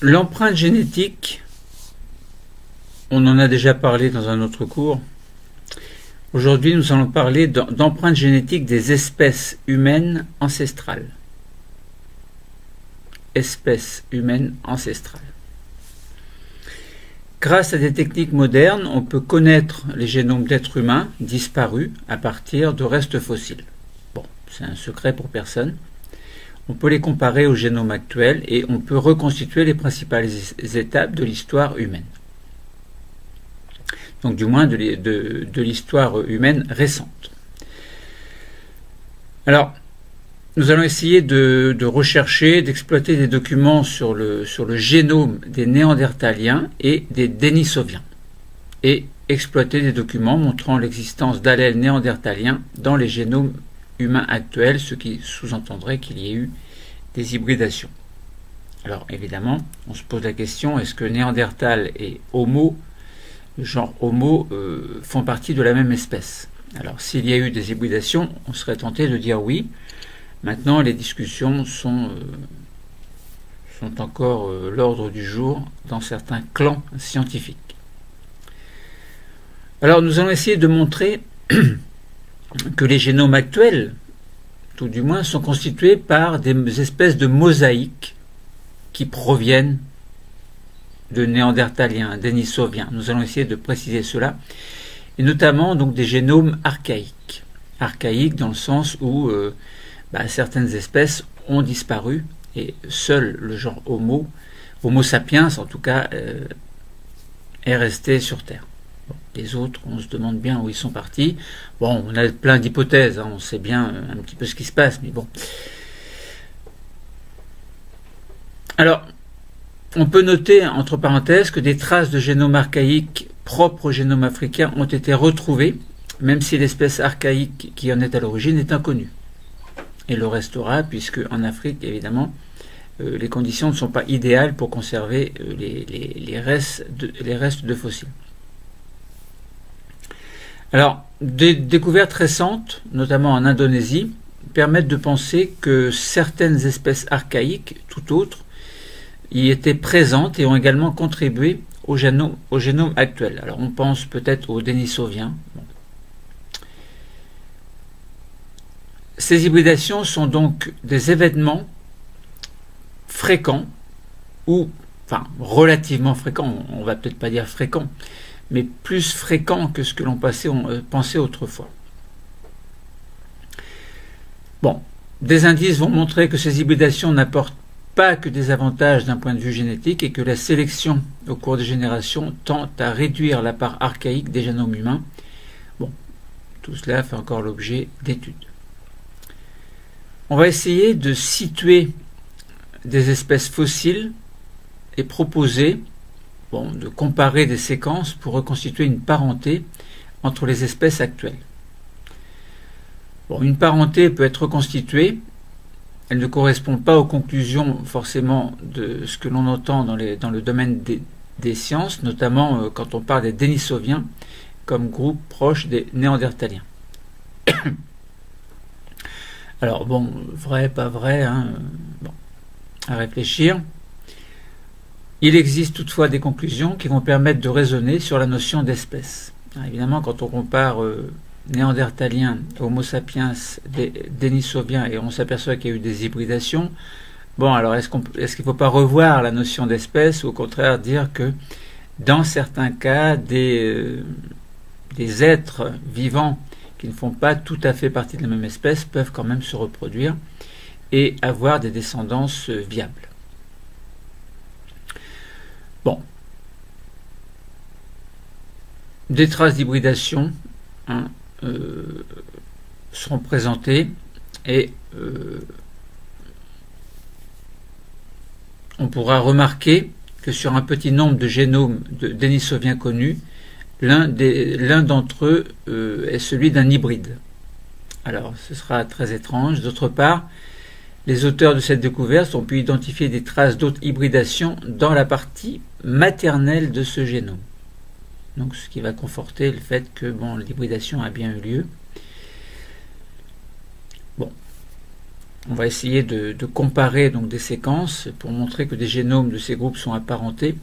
l'empreinte génétique, on en a déjà parlé dans un autre cours. Aujourd'hui, nous allons parler d'empreinte génétique des espèces humaines ancestrales. Espèces humaines ancestrales. Grâce à des techniques modernes, on peut connaître les génomes d'êtres humains disparus à partir de restes fossiles. Bon, c'est un secret pour personne. On peut les comparer au génome actuel et on peut reconstituer les principales étapes de l'histoire humaine. Donc du moins de l'histoire humaine récente. Alors, nous allons essayer de rechercher, d'exploiter des documents sur le génome des Néandertaliens et des Denisoviens, et exploiter des documents montrant l'existence d'allèles néandertaliens dans les génomes humains actuels, ce qui sous-entendrait qu'il y ait eu des hybridations. Alors évidemment, on se pose la question, est-ce que Néandertal et Homo, le genre Homo, font partie de la même espèce? Alors s'il y a eu des hybridations, on serait tenté de dire oui. Maintenant, les discussions sont encore l'ordre du jour dans certains clans scientifiques. Alors, nous allons essayer de montrer que les génomes actuels, tout du moins, sont constitués par des espèces de mosaïques qui proviennent de Néandertaliens, Denisoviens. Nous allons essayer de préciser cela, et notamment donc des génomes archaïques. Archaïques dans le sens où certaines espèces ont disparu et seul le genre Homo sapiens en tout cas, est resté sur Terre. Bon, les autres, on se demande bien où ils sont partis. Bon, on a plein d'hypothèses, hein, on sait bien un petit peu ce qui se passe, mais bon. Alors, on peut noter, entre parenthèses, que des traces de génome archaïque propres au génome africain ont été retrouvées, même si l'espèce archaïque qui en est à l'origine est inconnue. Et le restera, puisque en Afrique, évidemment, les conditions ne sont pas idéales pour conserver les restes de fossiles. Alors, des découvertes récentes, notamment en Indonésie, permettent de penser que certaines espèces archaïques, tout autres, y étaient présentes et ont également contribué au génome actuel. Alors, on pense peut-être aux Denisoviens. Bon. Ces hybridations sont donc des événements fréquents, ou, enfin, relativement fréquents, on va peut-être pas dire fréquents, mais plus fréquents que ce que l'on pensait autrefois. Bon, des indices vont montrer que ces hybridations n'apportent pas que des avantages d'un point de vue génétique et que la sélection au cours des générations tend à réduire la part archaïque des génomes humains. Bon, tout cela fait encore l'objet d'études. On va essayer de situer des espèces fossiles et proposer, de comparer des séquences pour reconstituer une parenté entre les espèces actuelles. Bon, une parenté peut être reconstituée, elle ne correspond pas aux conclusions forcément de ce que l'on entend dans le domaine des sciences, notamment quand on parle des Denisoviens comme groupe proche des Néandertaliens. Alors bon, vrai, pas vrai, hein, bon, à réfléchir. Il existe toutefois des conclusions qui vont permettre de raisonner sur la notion d'espèce. Évidemment, quand on compare Néandertaliens, Homo sapiens, Denisoviens, et on s'aperçoit qu'il y a eu des hybridations, bon, alors est-ce qu'il ne faut pas revoir la notion d'espèce, ou au contraire dire que dans certains cas, des êtres vivants qui ne font pas tout à fait partie de la même espèce peuvent quand même se reproduire et avoir des descendances viables. Bon. Des traces d'hybridation seront présentées et on pourra remarquer que sur un petit nombre de génomes de Denisoviens connus, l'un d'entre eux est celui d'un hybride. Alors, ce sera très étrange. D'autre part, les auteurs de cette découverte ont pu identifier des traces d'autres hybridations dans la partie maternelle de ce génome. Donc, ce qui va conforter le fait que l'hybridation a bien eu lieu. Bon. On va essayer de comparer donc des séquences pour montrer que des génomes de ces groupes sont apparentés.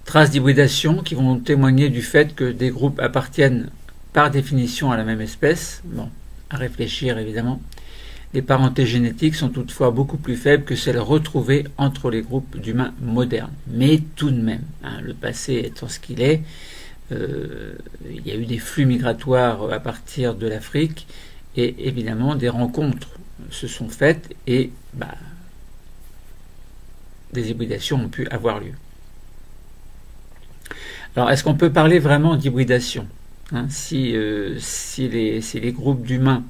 Traces d'hybridation qui vont témoigner du fait que des groupes appartiennent par définition à la même espèce. Bon, à réfléchir évidemment. Les parentés génétiques sont toutefois beaucoup plus faibles que celles retrouvées entre les groupes d'humains modernes. Mais tout de même, le passé étant ce qu'il est, il y a eu des flux migratoires à partir de l'Afrique et évidemment des rencontres se sont faites et des hybridations ont pu avoir lieu. Alors, est-ce qu'on peut parler vraiment d'hybridation, si les groupes d'humains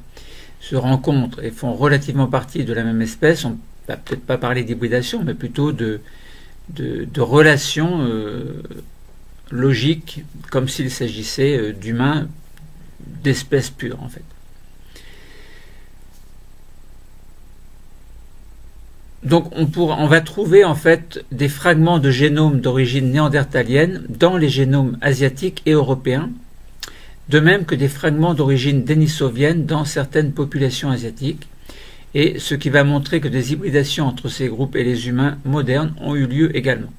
se rencontrent et font relativement partie de la même espèce, on ne va peut-être pas parler d'hybridation, mais plutôt de relations logiques, comme s'il s'agissait d'humains d'espèces pures, en fait. Donc on va trouver en fait des fragments de génomes d'origine néandertalienne dans les génomes asiatiques et européens, de même que des fragments d'origine dénisovienne dans certaines populations asiatiques, et ce qui va montrer que des hybridations entre ces groupes et les humains modernes ont eu lieu également.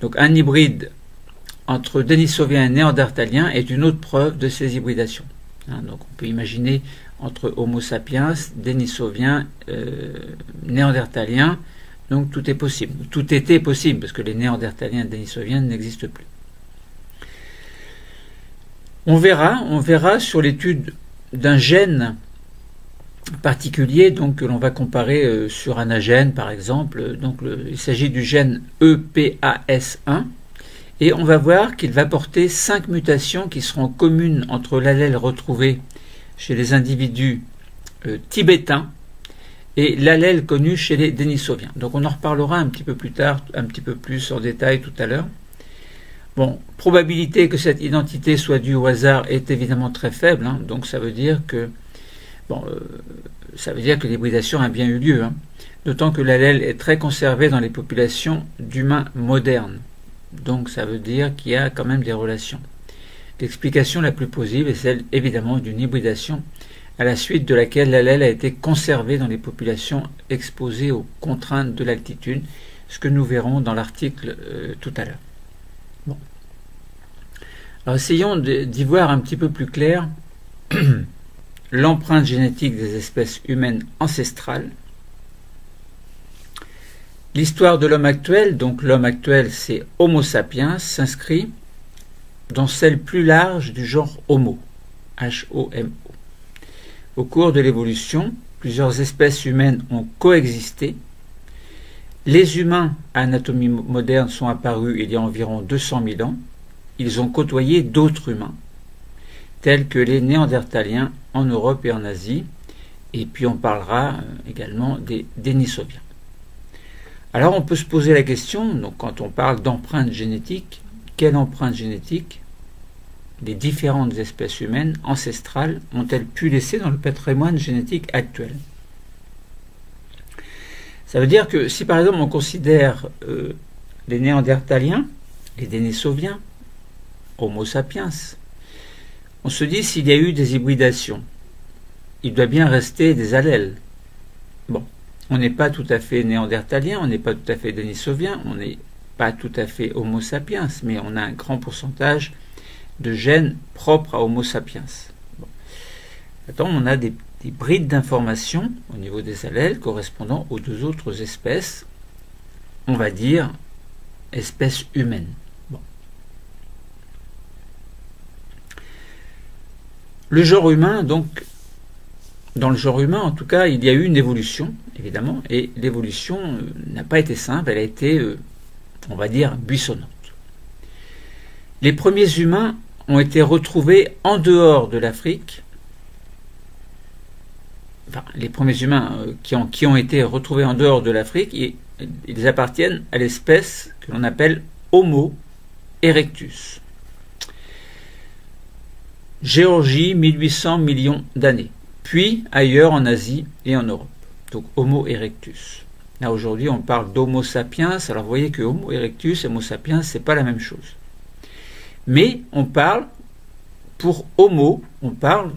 Donc un hybride entre dénisovien et néandertalien est une autre preuve de ces hybridations. Donc on peut imaginer entre Homo sapiens, dénisovien, néandertalien, donc tout est possible. Tout était possible, parce que les néandertaliens et dénisoviens n'existent plus. On verra sur l'étude d'un gène particulier, donc que l'on va comparer sur un gène par exemple. Donc il s'agit du gène EPAS1, et on va voir qu'il va porter 5 mutations qui seront communes entre l'allèle retrouvé chez les individus tibétains et l'allèle connu chez les dénisoviens. Donc on en reparlera un petit peu plus tard, un petit peu plus en détail tout à l'heure. Bon, probabilité que cette identité soit due au hasard est évidemment très faible, donc ça veut dire que l'hybridation a bien eu lieu, d'autant que l'allèle est très conservé dans les populations d'humains modernes. Donc ça veut dire qu'il y a quand même des relations. L'explication la plus plausible est celle évidemment d'une hybridation à la suite de laquelle l'allèle a été conservé dans les populations exposées aux contraintes de l'altitude, ce que nous verrons dans l'article tout à l'heure. Bon. Alors essayons d'y voir un petit peu plus clair l'empreinte génétique des espèces humaines ancestrales. L'histoire de l'homme actuel, donc l'homme actuel c'est Homo sapiens, s'inscrit dans celle plus large du genre Homo, H-O-M-O. Au cours de l'évolution, plusieurs espèces humaines ont coexisté. Les humains à anatomie moderne sont apparus il y a environ 200 000 ans. Ils ont côtoyé d'autres humains, tels que les néandertaliens en Europe et en Asie, et puis on parlera également des dénisoviens. Alors on peut se poser la question, donc quand on parle d'empreinte génétique, quelle empreinte génétique les différentes espèces humaines ancestrales ont-elles pu laisser dans le patrimoine génétique actuel? Ça veut dire que si par exemple on considère les néandertaliens, les dénisoviens, Homo sapiens, on se dit s'il y a eu des hybridations, il doit bien rester des allèles. Bon, on n'est pas tout à fait néandertalien, on n'est pas tout à fait dénisovien, on n'est pas tout à fait Homo sapiens, mais on a un grand pourcentage de gènes propres à Homo sapiens. Bon. Attends, on a des brides d'informations au niveau des allèles correspondant aux deux autres espèces, on va dire espèces humaines. Bon. Le genre humain, donc, dans le genre humain, en tout cas, il y a eu une évolution, évidemment, et l'évolution n'a pas été simple, elle a été, on va dire, buissonnante. Les premiers humains ont été retrouvés en dehors de l'Afrique. Enfin, les premiers humains qui ont été retrouvés en dehors de l'Afrique, ils appartiennent à l'espèce que l'on appelle Homo erectus. Géorgie, 1800 millions d'années. Puis ailleurs en Asie et en Europe. Donc Homo erectus. Là aujourd'hui on parle d'Homo sapiens. Alors vous voyez que Homo erectus et Homo sapiens c'est pas la même chose. Mais on parle pour Homo, on parle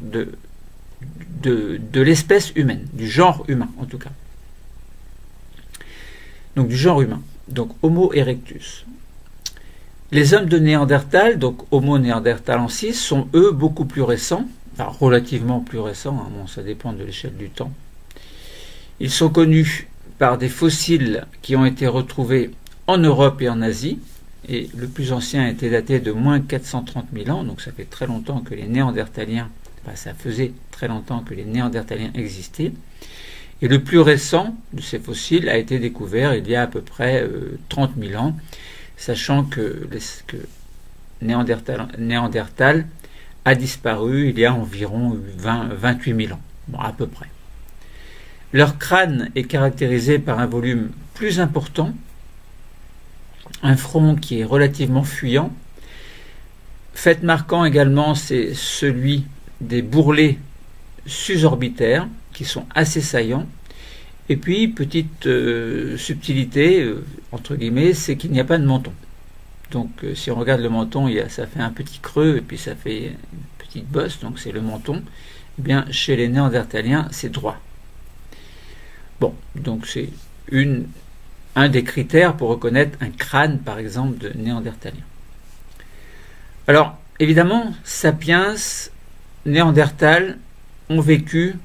de l'espèce humaine, du genre humain en tout cas. Donc du genre humain, donc Homo erectus. Les hommes de Néandertal, donc Homo neanderthalensis, sont eux beaucoup plus récents, enfin relativement plus récents, hein, bon, ça dépend de l'échelle du temps. Ils sont connus par des fossiles qui ont été retrouvés en Europe et en Asie, et le plus ancien a été daté de moins 430 000 ans, donc ça fait très longtemps que les Néandertaliens, enfin ça faisait très longtemps que les Néandertaliens existaient. Et le plus récent de ces fossiles a été découvert il y a à peu près 30 000 ans, sachant que Néandertal a disparu il y a environ 28 000 ans, bon, à peu près. Leur crâne est caractérisé par un volume plus important, un front qui est relativement fuyant. Fait marquant également, c'est celui des bourrelets susorbitaires, qui sont assez saillants. Et puis, petite subtilité, entre guillemets, c'est qu'il n'y a pas de menton. Donc, si on regarde le menton, ça fait un petit creux, et puis ça fait une petite bosse, donc c'est le menton. Eh bien, chez les Néandertaliens, c'est droit. Bon, donc c'est un des critères pour reconnaître un crâne, par exemple, de Néandertalien. Alors, évidemment, Sapiens, Néandertal ont vécu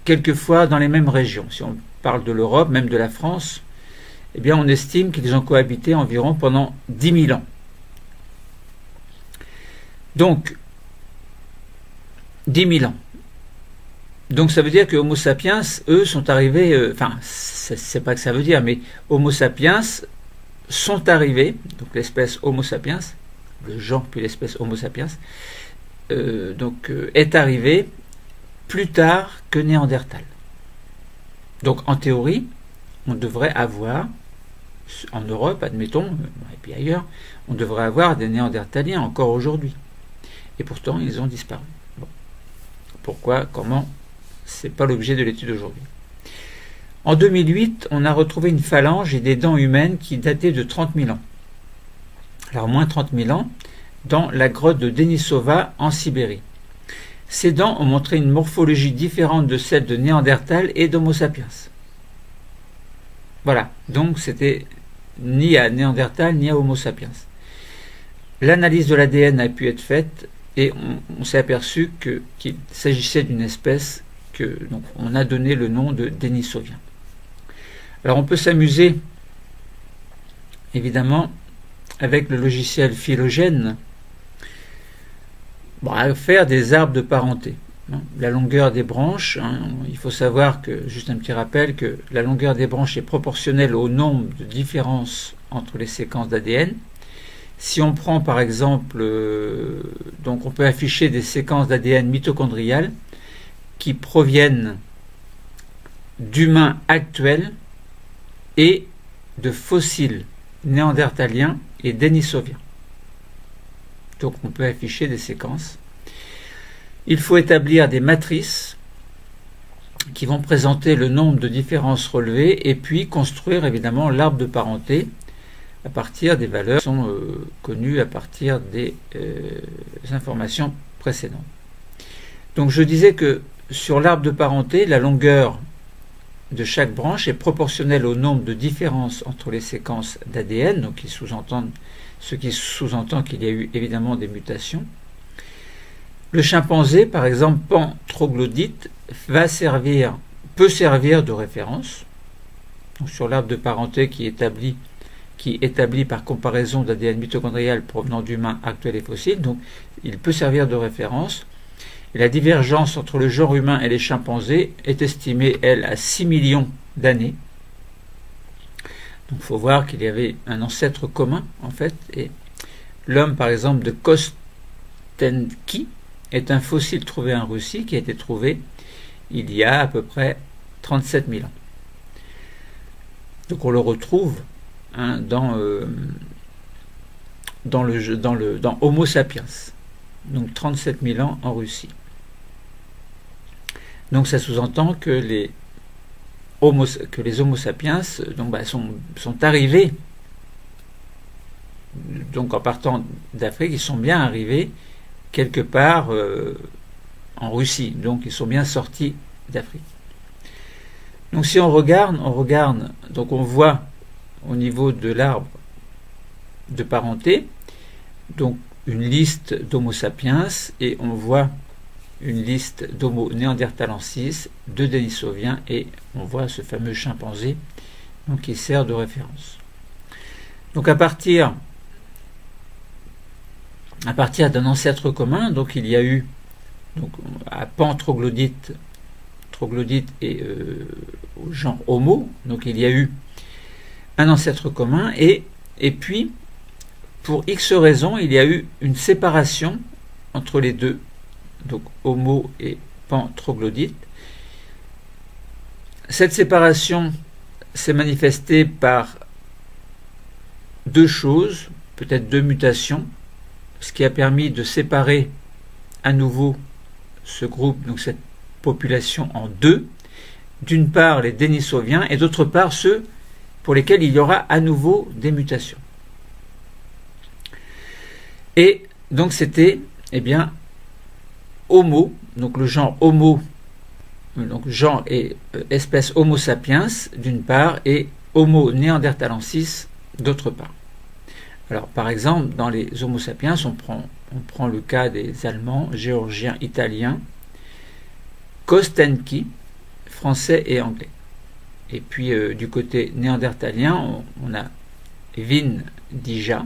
quelquefois dans les mêmes régions. Si on parle de l'Europe, même de la France, eh bien on estime qu'ils ont cohabité environ pendant 10 000 ans. Donc, 10 000 ans. Donc ça veut dire que Homo sapiens, eux, sont arrivés, enfin, c'est pas que ça veut dire, mais Homo sapiens sont arrivés, donc l'espèce Homo sapiens, le genre puis l'espèce Homo sapiens, est arrivé plus tard que Néandertal. Donc en théorie, on devrait avoir, en Europe, admettons, et puis ailleurs, on devrait avoir des Néandertaliens encore aujourd'hui. Et pourtant, ils ont disparu. Bon. Pourquoi, comment, c'est pas l'objet de l'étude aujourd'hui. En 2008, on a retrouvé une phalange et des dents humaines qui dataient de 30 000 ans. Alors moins 30 000 ans, dans la grotte de Denisova en Sibérie. Ces dents ont montré une morphologie différente de celle de Néandertal et d'Homo sapiens. Voilà, donc c'était ni à Néandertal ni à Homo sapiens. L'analyse de l'ADN a pu être faite et on s'est aperçu qu'il s'agissait d'une espèce donc on a donné le nom de Denisovien. Alors on peut s'amuser évidemment avec le logiciel Phylogène à faire des arbres de parenté. La longueur des branches, il faut savoir que, juste un petit rappel, que la longueur des branches est proportionnelle au nombre de différences entre les séquences d'ADN. Si on prend par exemple, donc on peut afficher des séquences d'ADN mitochondriales qui proviennent d'humains actuels et de fossiles néandertaliens et dénisoviens. Donc on peut afficher des séquences. Il faut établir des matrices qui vont présenter le nombre de différences relevées et puis construire évidemment l'arbre de parenté à partir des valeurs qui sont connues à partir des informations précédentes. Donc je disais que sur l'arbre de parenté, la longueur de chaque branche est proportionnelle au nombre de différences entre les séquences d'ADN, donc ce qui sous-entend qu'il y a eu évidemment des mutations. Le chimpanzé, par exemple, pan troglodyte, peut servir de référence. Donc, sur l'arbre de parenté qui établit par comparaison d'ADN mitochondrial provenant d'humains actuels et fossiles, donc il peut servir de référence. Et la divergence entre le genre humain et les chimpanzés est estimée, elle, à 6 millions d'années. Donc il faut voir qu'il y avait un ancêtre commun, en fait. Et l'homme, par exemple, de Kostenki est un fossile trouvé en Russie qui a été trouvé il y a à peu près 37 000 ans. Donc on le retrouve dans Homo sapiens. Donc 37 000 ans en Russie. Donc ça sous-entend que les Homo sapiens sont arrivés, donc en partant d'Afrique, ils sont bien arrivés quelque part en Russie, donc ils sont bien sortis d'Afrique. Donc si on regarde, donc on voit au niveau de l'arbre de parenté, donc une liste d'Homo sapiens, et on voit une liste d'Homo néandertalensis, de Denisoviens, et on voit ce fameux chimpanzé donc, qui sert de référence. Donc à partir d'un ancêtre commun, donc il y a eu donc, à Pan troglodyte et au genre Homo, donc il y a eu un ancêtre commun, et puis pour X raisons, il y a eu une séparation entre les deux, donc Homo et Pan troglodyte. Cette séparation s'est manifestée par deux choses, peut-être deux mutations, ce qui a permis de séparer à nouveau ce groupe, donc cette population en deux. D'une part les Denisoviens et d'autre part ceux pour lesquels il y aura à nouveau des mutations. Et donc c'était Homo, donc le genre Homo, donc genre et espèce Homo sapiens d'une part et Homo néandertalensis d'autre part. Alors par exemple dans les Homo sapiens on prend le cas des Allemands, Géorgiens, Italiens, Kostenki, français et anglais. Et puis du côté néandertalien, on a Vin Dija,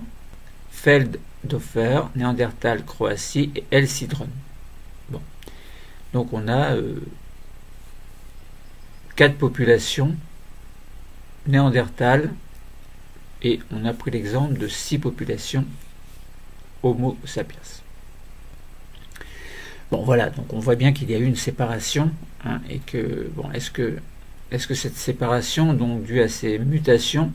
Feldhofer, Néandertal Croatie et El Cidron. Bon. Donc on a 4 populations néandertales et on a pris l'exemple de 6 populations Homo sapiens. Bon voilà, donc on voit bien qu'il y a eu une séparation, hein, et que bon, est-ce que cette séparation, donc due à ces mutations,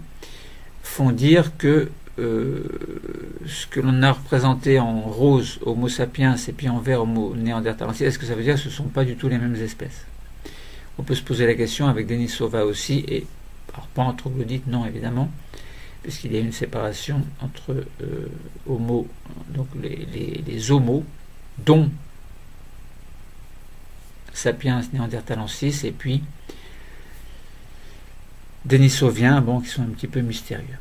font dire que ce que l'on a représenté en rose Homo sapiens et puis en vert Homo néandertalensis, est-ce que ça veut dire que ce ne sont pas du tout les mêmes espèces? On peut se poser la question avec Denisova aussi, et alors pas en troglodyte, non évidemment, puisqu'il y a une séparation entre Homo, donc les Homos, dont Sapiens néandertalensis, et puis Denisoviens, bon, qui sont un petit peu mystérieux.